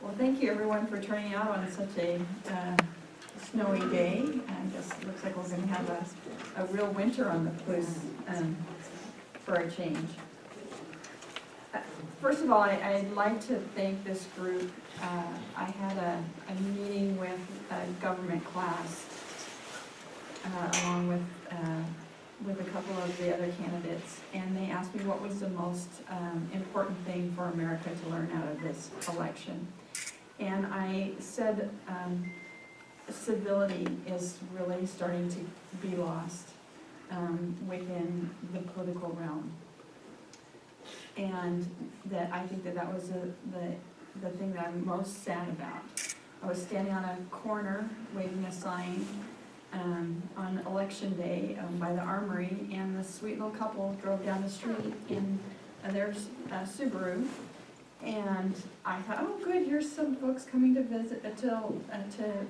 Well, thank you everyone for turning out on such a snowy day. I guess it looks like we're going to have a real winter on the loose for a change. First of all, I'd like to thank this group. I had a meeting with a government class along with a couple of the other candidates, and they asked me what was the most important thing for America to learn out of this election. And I said civility is really starting to be lost within the political realm. And that I think that was the thing that I'm most sad about. I was standing on a corner waving a sign on election day by the Armory, and this sweet little couple drove down the street in their Subaru, and I thought, oh good, here's some folks coming to visit, to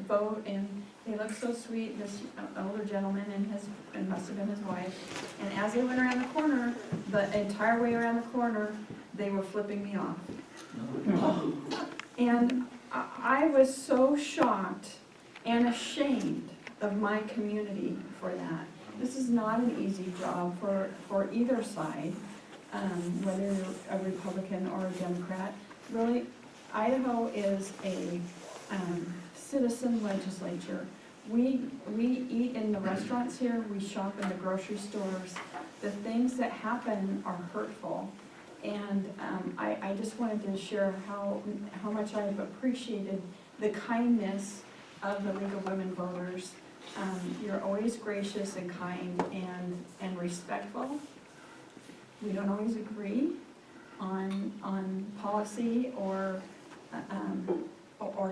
vote, and they look so sweet, this older gentleman and must have been his wife, and as they went around the corner, the entire way around the corner, they were flipping me off. And I was so shocked and ashamed of my community for that. This is not an easy job for either side, whether you're a Republican or a Democrat. Really, Idaho is a citizen legislature. We eat in the restaurants here, we shop in the grocery stores. The things that happen are hurtful. And I just wanted to share how much I've appreciated the kindness of the League of Women Voters. You're always gracious and kind and respectful. We don't always agree on policy or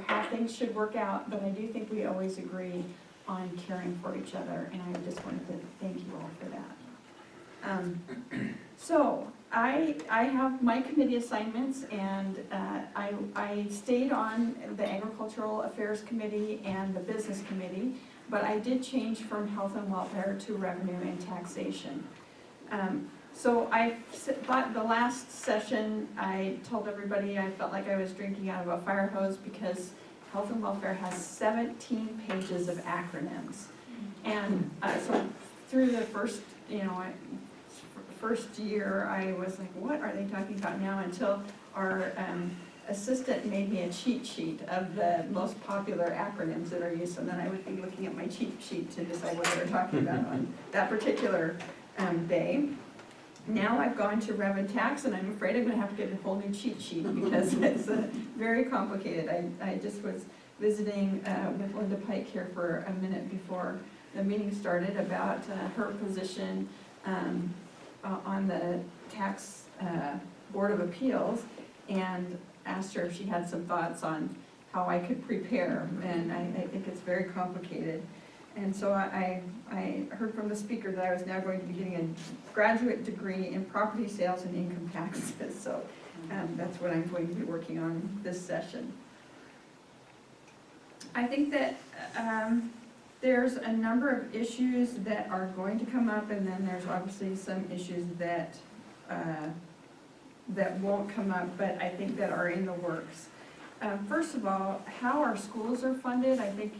how things should work out, but I do think we always agree on caring for each other, and I just wanted to thank you all for that. So I have my committee assignments, and I stayed on the Agricultural Affairs Committee and the Business Committee, but I did change from Health and Welfare to Revenue and Taxation. So I thought the last session, I told everybody I felt like I was drinking out of a fire hose because Health and Welfare has 17 pages of acronyms. And so through the first year, I was like, what are they talking about now? Until our assistant made me a cheat sheet of the most popular acronyms that are used, and then I would be looking at my cheat sheet to decide what they were talking about on that particular day. Now I've gone to Rev and Tax, and I'm afraid I'm going to have to get a whole new cheat sheet because it's very complicated. I just was visiting with Linda Pike here for a minute before the meeting started about her position on the Tax Board of Appeals, and asked her if she had some thoughts on how I could prepare, and I think it's very complicated. And so I heard from the speaker that I was now going to be getting a graduate degree in property sales and income taxes, so that's what I'm going to be working on this session. I think that there's a number of issues that are going to come up, and then there's obviously some issues that won't come up, but I think that are in the works. First of all, how our schools are funded, I think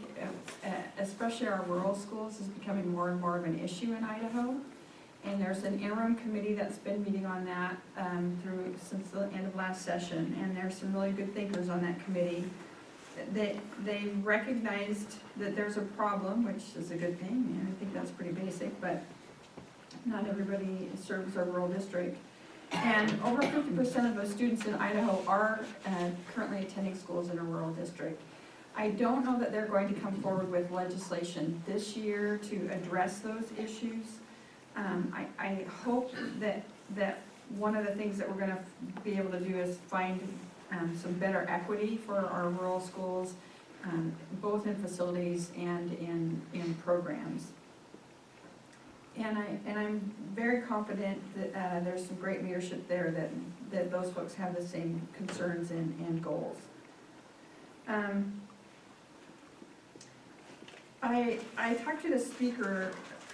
especially our rural schools is becoming more and more of an issue in Idaho. And there's an interim committee that's been meeting on that since the end of last session, and there's some really good thinkers on that committee. They recognized that there's a problem, which is a good thing, and I think that's pretty basic, but not everybody serves a rural district. And over 50% of the students in Idaho are currently attending schools in a rural district. I don't know that they're going to come forward with legislation this year to address those issues. I hope that one of the things that we're going to be able to do is find some better equity for our rural schools, both in facilities and in programs. And I'm very confident that there's some great leadership there that those folks have the same concerns and goals. I talked to the speaker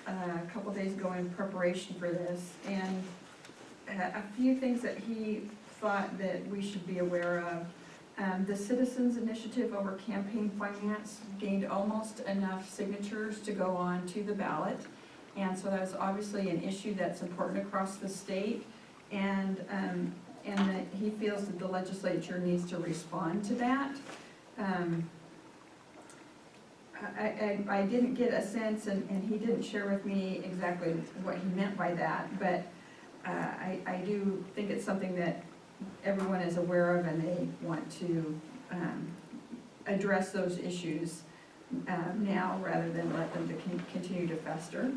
a couple days ago in preparation for this, and a few things that he thought that we should be aware of. The Citizens Initiative over campaign finance gained almost enough signatures to go on to the ballot. And so that's obviously an issue that's important across the state. And that he feels that the legislature needs to respond to that. I didn't get a sense, and he didn't share with me exactly what he meant by that, but I do think it's something that everyone is aware of, and they want to address those issues now rather than let them to continue to fester.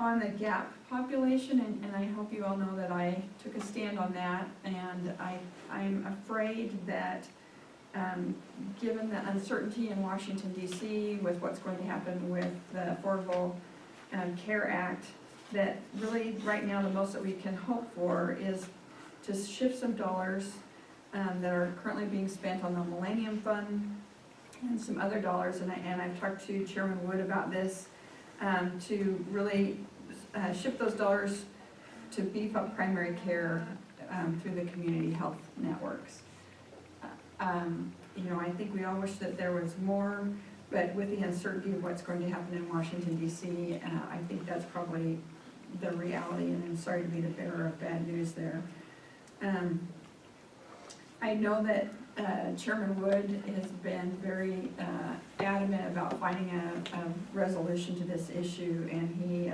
On the GAP population, and I hope you all know that I took a stand on that, and I'm afraid that given the uncertainty in Washington DC with what's going to happen with the Affordable Care Act, that really right now the most that we can hope for is to shift some dollars that are currently being spent on the Millennium Fund and some other dollars, and I've talked to Chairman Wood about this, to really shift those dollars to beef up primary care through the community health networks. You know, I think we all wish that there was more, but with the uncertainty of what's going to happen in Washington DC, I think that's probably the reality, and I'm sorry to be the bearer of bad news there. I know that Chairman Wood has been very adamant about finding a resolution to this issue, and he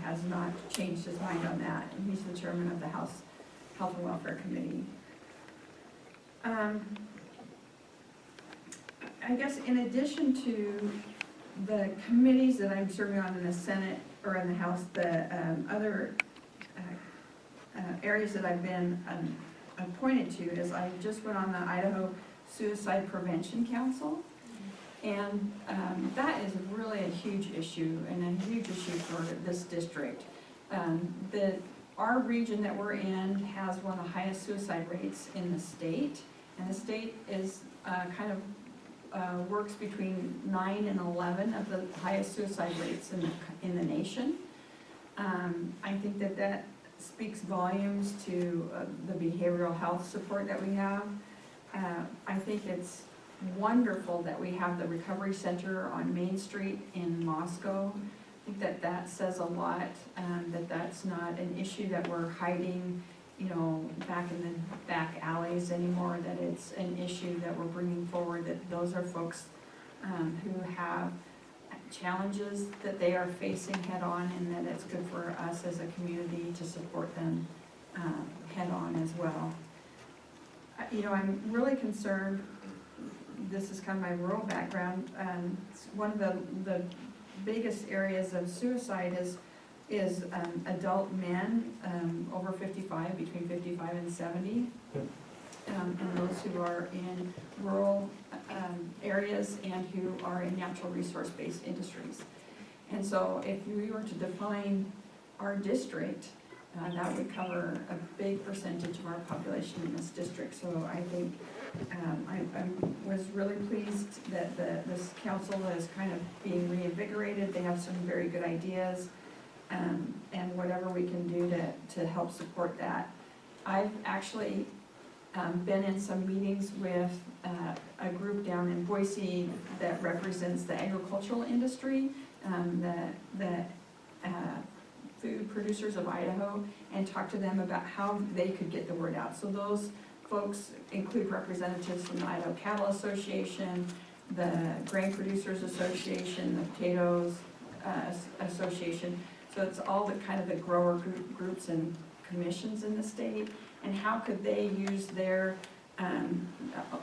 has not changed his mind on that, and he's the chairman of the House Health and Welfare Committee. I guess in addition to the committees that I'm serving on in the Senate or in the House, the other areas that I've been appointed to is I just went on the Idaho Suicide Prevention Council, and that is really a huge issue and a huge issue for this district. Our region that we're in has one of the highest suicide rates in the state, and the state is kind of works between 9 and 11 of the highest suicide rates in the nation. I think that speaks volumes to the behavioral health support that we have. I think it's wonderful that we have the Recovery Center on Main Street in Moscow. I think that says a lot, that that's not an issue that we're hiding, you know, back in the back alleys anymore, that it's an issue that we're bringing forward, that those are folks who have challenges that they are facing head on, and that it's good for us as a community to support them head on as well. You know, I'm really concerned, this is kind of my rural background, one of the biggest areas of suicide is adult men over 55, between 55 and 70, and those who are in rural areas and who are in natural resource-based industries. And so if we were to define our district, that would cover a big percentage of our population in this district. So I think I was really pleased that this council is kind of being reinvigorated. They have some very good ideas, and whatever we can do to help support that. I've actually been in some meetings with a group down in Boise that represents the agricultural industry, the food producers of Idaho, and talked to them about how they could get the word out. So those folks include representatives from the Idaho Cattle Association, the Grain Producers Association, the Potatoes Association. So it's all the kind of the grower groups and commissions in the state, and how could they use their,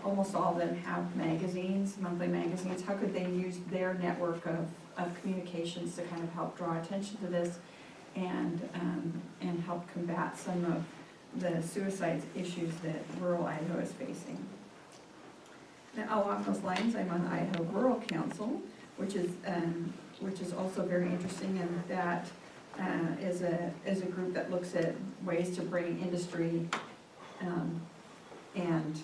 almost all of them have magazines, monthly magazines, how could they use their network of communications to kind of help draw attention to this and help combat some of the suicide issues that rural Idaho is facing. Now, along those lines, I'm on the Idaho Rural Council, which is also very interesting, and that is a group that looks at ways to bring industry and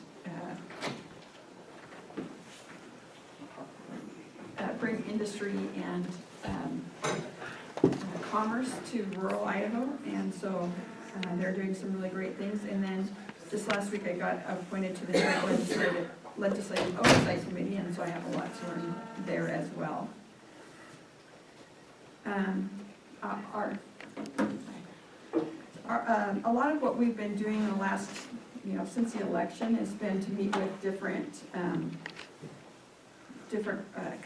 commerce to rural Idaho. And so They're doing some really great things. And then this last week I got appointed to the Joint Legislative Oversight Committee, and so I have a lot to learn there as well. A lot of what we've been doing in the last, since the election has been to meet with different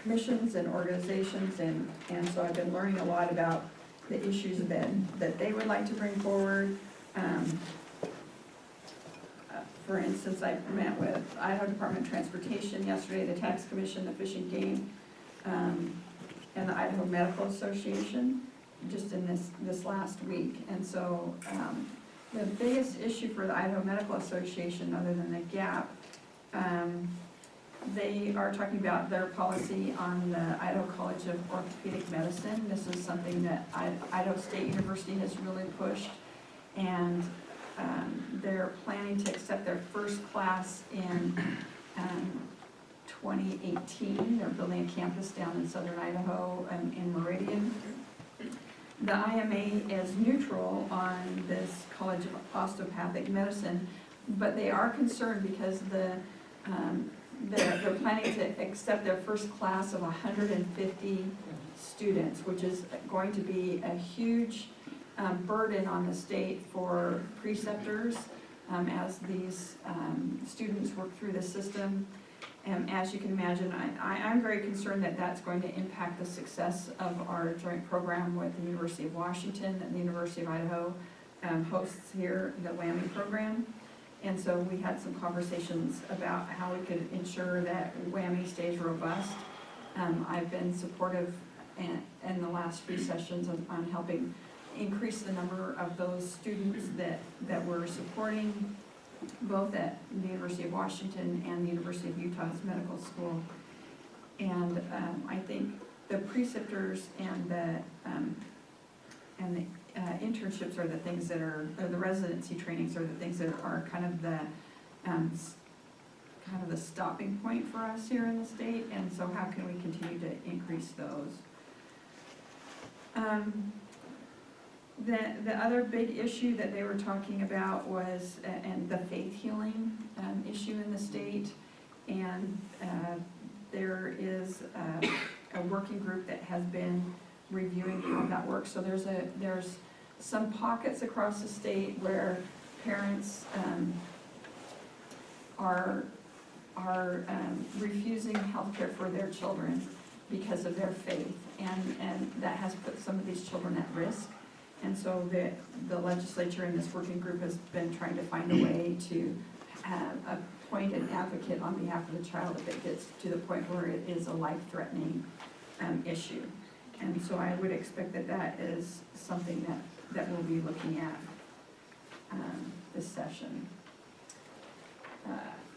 commissions and organizations, and so I've been learning a lot about the issues that they would like to bring forward. For instance, I met with Idaho Department of Transportation yesterday, the Tax Commission, the Fish and Game, and the Idaho Medical Association, just in this last week. And so the biggest issue for the Idaho Medical Association, other than the gap, they are talking about their policy on the Idaho College of Orthopedic Medicine. This is something that Idaho State University has really pushed, and they're planning to accept their first class in 2018. They're building a campus down in southern Idaho in Meridian. The IMA is neutral on this College of Osteopathic Medicine, but they are concerned because they're planning to accept their first class of 150 students, which is going to be a huge burden on the state for preceptors as these students work through the system. And as you can imagine, I'm very concerned that that's going to impact the success of our joint program with the University of Washington and the University of Idaho hosts here, the WWAMI program. And so we had some conversations about how we could ensure that WWAMI stays robust. I've been supportive in the last few sessions on helping increase the number of those students that we're supporting, both at the University of Washington and the University of Utah's medical school. And I think the preceptors and the internships are the things that or the residency trainings are the things that are kind of the stopping point for us here in the state. And so how can we continue to increase those? The other big issue that they were talking about was and the faith healing issue in the state, and there is a working group that has been reviewing how that works. So there's some pockets across the state where parents are refusing health care for their children because of their faith, and that has put some of these children at risk. And so the legislature and this working group has been trying to find a way to appoint an advocate on behalf of the child if it gets to the point where it is a life-threatening issue. And so I would expect that is something that we'll be looking at this session.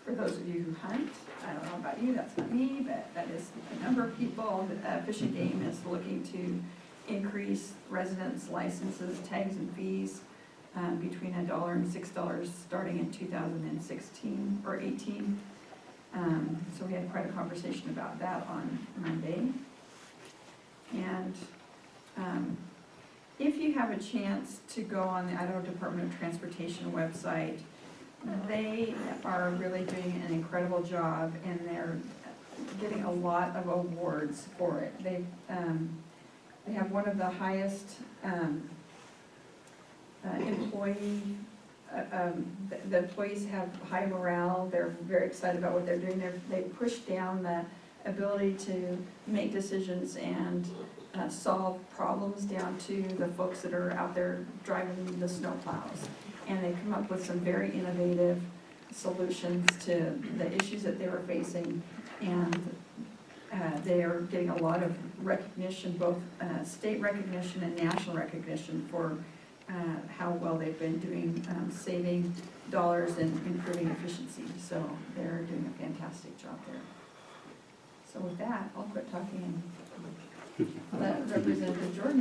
For those of you who hunt, I don't know about you, that's not me, but that is a number of people. Fish and Game is looking to increase residents' licenses, tags, and fees between $1 and $6 starting in 2016 or 18. So we had quite a conversation about that on Monday. And if you have a chance to go on the Idaho Department of Transportation website, they are really doing an incredible job, and they're getting a lot of awards for it. They have one of the highest employee, the employees have high morale. They're very excited about what they're doing. They push down the ability to make decisions and solve problems down to the folks that are out there driving the snow plows. And they come up with some very innovative solutions to the issues that they were facing. And they are getting a lot of recognition, both state recognition and national recognition for how well they've been doing saving dollars and improving efficiency. So they're doing a fantastic job there. So with that, I'll quit talking and let Representative Jordan